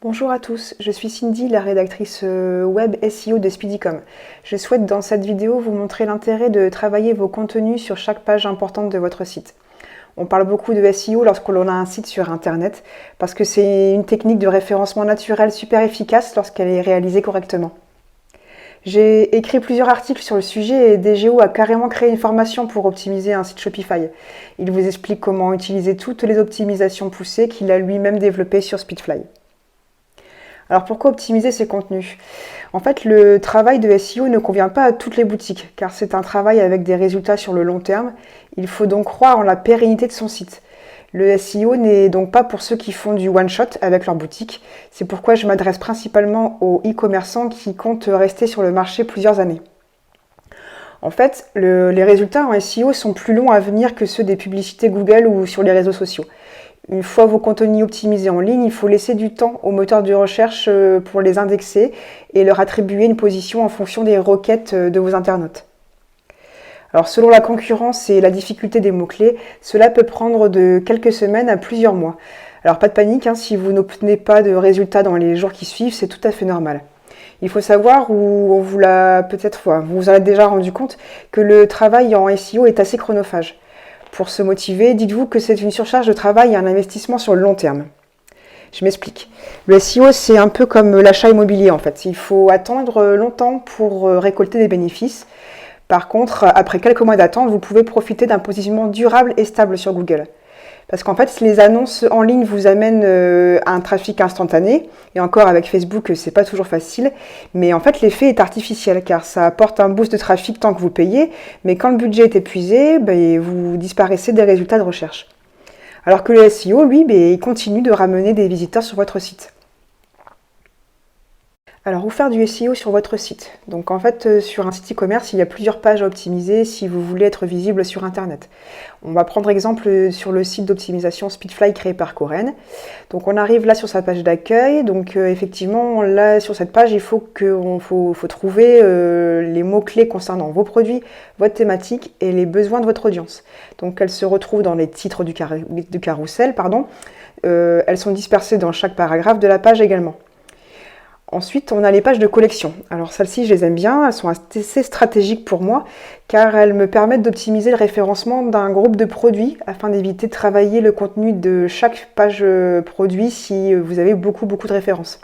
Bonjour à tous, je suis Cindy, la rédactrice web SEO de Speedycom. Je souhaite dans cette vidéo vous montrer l'intérêt de travailler vos contenus sur chaque page importante de votre site. On parle beaucoup de SEO lorsqu'on a un site sur internet parce que c'est une technique de référencement naturel super efficace lorsqu'elle est réalisée correctement. J'ai écrit plusieurs articles sur le sujet et DGO a carrément créé une formation pour optimiser un site Shopify. Il vous explique comment utiliser toutes les optimisations poussées qu'il a lui-même développées sur Speedfly. Alors pourquoi optimiser ces contenus? En fait, le travail de SEO ne convient pas à toutes les boutiques, car c'est un travail avec des résultats sur le long terme. Il faut donc croire en la pérennité de son site. Le SEO n'est donc pas pour ceux qui font du one-shot avec leur boutique. C'est pourquoi je m'adresse principalement aux e-commerçants qui comptent rester sur le marché plusieurs années. En fait, les résultats en SEO sont plus longs à venir que ceux des publicités Google ou sur les réseaux sociaux. Une fois vos contenus optimisés en ligne, il faut laisser du temps aux moteurs de recherche pour les indexer et leur attribuer une position en fonction des requêtes de vos internautes. Alors selon la concurrence et la difficulté des mots-clés, cela peut prendre de quelques semaines à plusieurs mois. Alors pas de panique, si vous n'obtenez pas de résultats dans les jours qui suivent, c'est tout à fait normal. Il faut savoir, ou vous vous en êtes déjà rendu compte, que le travail en SEO est assez chronophage. Pour se motiver, dites-vous que c'est une surcharge de travail et un investissement sur le long terme. Je m'explique. Le SEO, c'est un peu comme l'achat immobilier en fait. Il faut attendre longtemps pour récolter des bénéfices. Par contre, après quelques mois d'attente, vous pouvez profiter d'un positionnement durable et stable sur Google. Parce qu'en fait, les annonces en ligne vous amènent un trafic instantané. Et encore, avec Facebook, c'est pas toujours facile. Mais en fait, l'effet est artificiel, car ça apporte un boost de trafic tant que vous payez. Mais quand le budget est épuisé, vous disparaissez des résultats de recherche. Alors que le SEO, lui, il continue de ramener des visiteurs sur votre site. Alors, où faire du SEO sur votre site? Donc en fait, sur un site e-commerce, il y a plusieurs pages à optimiser si vous voulez être visible sur Internet. On va prendre exemple sur le site d'optimisation Speedfly créé par Coren. Donc on arrive là sur sa page d'accueil. Donc effectivement, là sur cette page, il faut trouver les mots-clés concernant vos produits, votre thématique et les besoins de votre audience. Donc elles se retrouvent dans les titres du carrousel. Elles sont dispersées dans chaque paragraphe de la page également. Ensuite, on a les pages de collection. Alors celles-ci, je les aime bien, elles sont assez stratégiques pour moi, car elles me permettent d'optimiser le référencement d'un groupe de produits afin d'éviter de travailler le contenu de chaque page produit si vous avez beaucoup de références.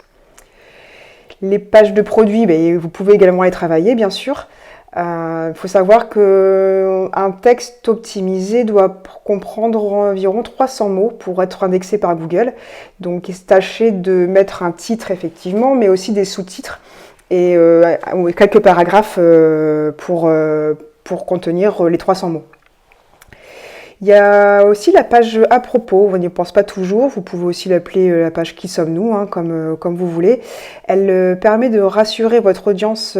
Les pages de produits, vous pouvez également les travailler, bien sûr. Il faut savoir qu'un texte optimisé doit comprendre environ 300 mots pour être indexé par Google. Donc, tâchez de mettre un titre, effectivement, mais aussi des sous-titres et quelques paragraphes pour contenir les 300 mots. Il y a aussi la page à propos, on n'y pense pas toujours, vous pouvez aussi l'appeler la page Qui sommes-nous, comme vous voulez. Elle permet de rassurer votre audience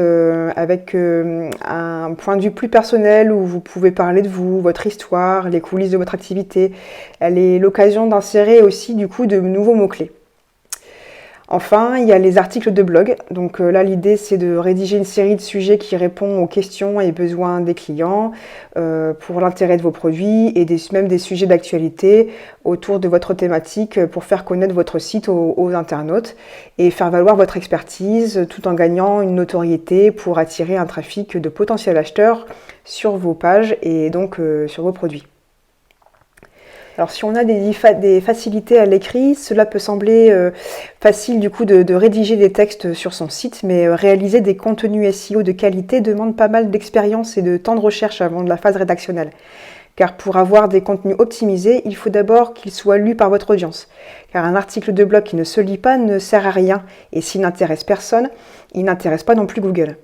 avec un point de vue plus personnel où vous pouvez parler de vous, votre histoire, les coulisses de votre activité. Elle est l'occasion d'insérer aussi du coup de nouveaux mots-clés. Enfin, il y a les articles de blog. Donc là, l'idée, c'est de rédiger une série de sujets qui répondent aux questions et besoins des clients pour l'intérêt de vos produits et même des sujets d'actualité autour de votre thématique pour faire connaître votre site aux internautes et faire valoir votre expertise tout en gagnant une notoriété pour attirer un trafic de potentiels acheteurs sur vos pages et donc sur vos produits. Alors si on a des facilités à l'écrit, cela peut sembler facile du coup de rédiger des textes sur son site, mais réaliser des contenus SEO de qualité demande pas mal d'expérience et de temps de recherche avant de la phase rédactionnelle. Car pour avoir des contenus optimisés, il faut d'abord qu'ils soient lus par votre audience. Car un article de blog qui ne se lit pas ne sert à rien, et s'il n'intéresse personne, il n'intéresse pas non plus Google.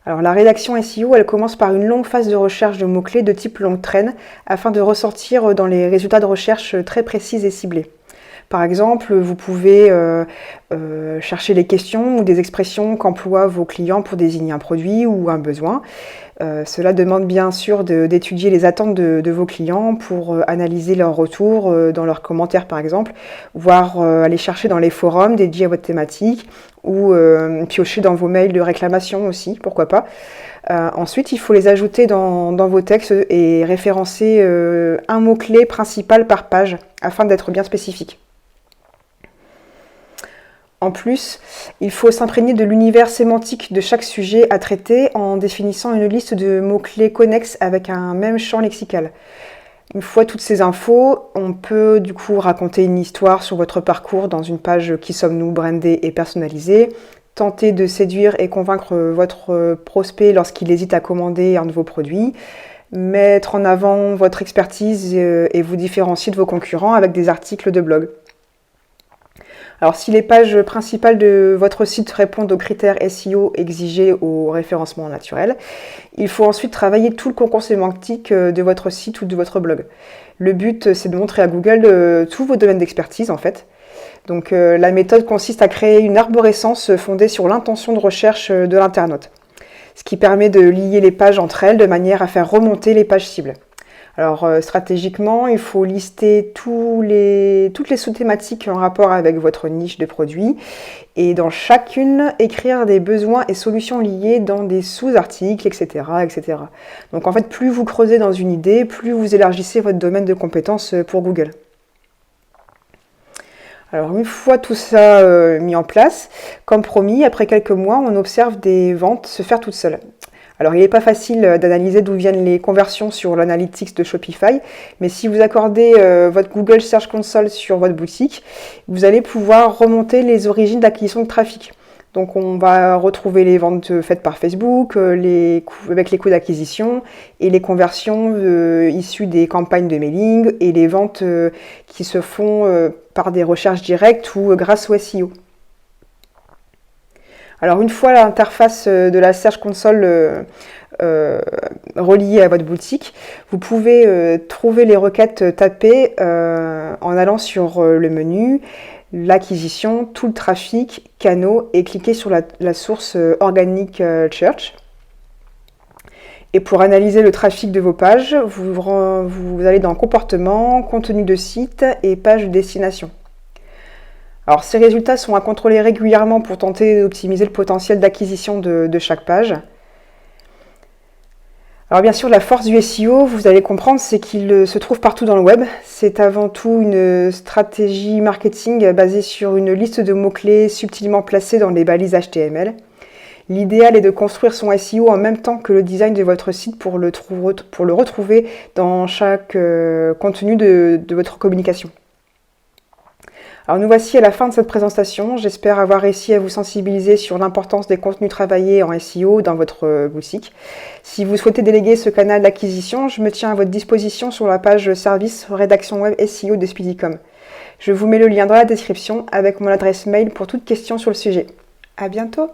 Alors la rédaction SEO, elle commence par une longue phase de recherche de mots-clés de type longue traîne afin de ressortir dans les résultats de recherche très précis et ciblés. Par exemple, vous pouvez chercher les questions ou des expressions qu'emploient vos clients pour désigner un produit ou un besoin. Cela demande bien sûr d'étudier les attentes de vos clients pour analyser leurs retours dans leurs commentaires par exemple, voire aller chercher dans les forums dédiés à votre thématique ou piocher dans vos mails de réclamation aussi, pourquoi pas. Ensuite, il faut les ajouter dans vos textes et référencer un mot-clé principal par page afin d'être bien spécifique. En plus, il faut s'imprégner de l'univers sémantique de chaque sujet à traiter en définissant une liste de mots-clés connexes avec un même champ lexical. Une fois toutes ces infos, on peut du coup raconter une histoire sur votre parcours dans une page Qui sommes-nous brandée et personnalisée, tenter de séduire et convaincre votre prospect lorsqu'il hésite à commander un de vos produits, mettre en avant votre expertise et vous différencier de vos concurrents avec des articles de blog. Alors si les pages principales de votre site répondent aux critères SEO exigés au référencement naturel, il faut ensuite travailler tout le concours sémantique de votre site ou de votre blog. Le but, c'est de montrer à Google tous vos domaines d'expertise en fait. Donc la méthode consiste à créer une arborescence fondée sur l'intention de recherche de l'internaute, ce qui permet de lier les pages entre elles de manière à faire remonter les pages cibles. Alors stratégiquement, il faut lister toutes les sous-thématiques en rapport avec votre niche de produits et dans chacune, écrire des besoins et solutions liés dans des sous-articles, etc., etc. Donc en fait, plus vous creusez dans une idée, plus vous élargissez votre domaine de compétences pour Google. Alors une fois tout ça mis en place, comme promis, après quelques mois, on observe des ventes se faire toutes seules. Alors, il n'est pas facile d'analyser d'où viennent les conversions sur l'analytics de Shopify, mais si vous accordez votre Google Search Console sur votre boutique, vous allez pouvoir remonter les origines d'acquisition de trafic. Donc, on va retrouver les ventes faites par Facebook, avec les coûts d'acquisition et les conversions issues des campagnes de mailing et les ventes qui se font par des recherches directes ou grâce au SEO. Alors une fois l'interface de la Search Console reliée à votre boutique, vous pouvez trouver les requêtes tapées en allant sur le menu, l'acquisition, tout le trafic, canaux et cliquer sur la source Organic Search. Et pour analyser le trafic de vos pages, vous allez dans Comportement, Contenu de site et Page de destination. Alors ces résultats sont à contrôler régulièrement pour tenter d'optimiser le potentiel d'acquisition de chaque page. Alors bien sûr, la force du SEO, vous allez comprendre, c'est qu'il se trouve partout dans le web. C'est avant tout une stratégie marketing basée sur une liste de mots-clés subtilement placés dans les balises HTML. L'idéal est de construire son SEO en même temps que le design de votre site pour le retrouver dans chaque contenu de votre communication. Alors nous voici à la fin de cette présentation. J'espère avoir réussi à vous sensibiliser sur l'importance des contenus travaillés en SEO dans votre boutique. Si vous souhaitez déléguer ce canal d'acquisition, je me tiens à votre disposition sur la page service rédaction web SEO de Speedycom. Je vous mets le lien dans la description avec mon adresse mail pour toute question sur le sujet. À bientôt!